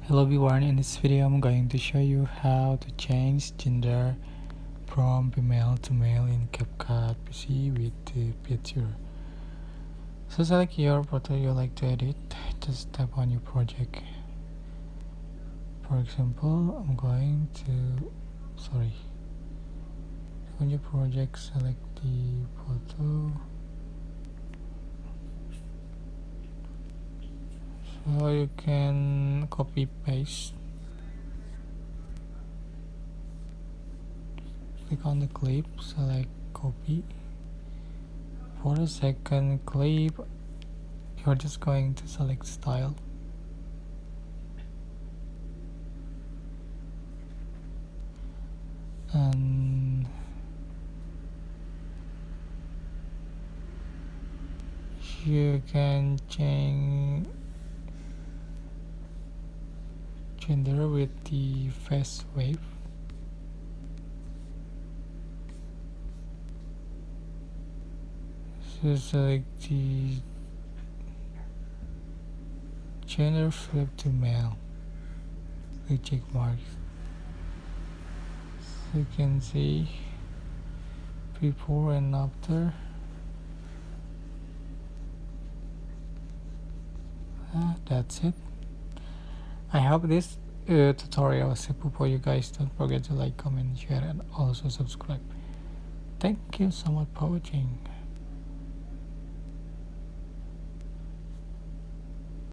Hello everyone, in this video I'm going to show you how to change gender from female to male in CapCut PC with the picture. So select your photo you like to edit, just tap on your project. For example, I'm going to, on your project, select the photo. So you can copy paste. Click on the clip, select copy. For the second clip, you're just going to select style. And you can change gender with the face wave. So select the gender flip to male with check marks. So you can see before and after. That's it. I hope this tutorial was helpful for you guys. Don't forget to like, comment, share, and also subscribe. Thank you so much for watching.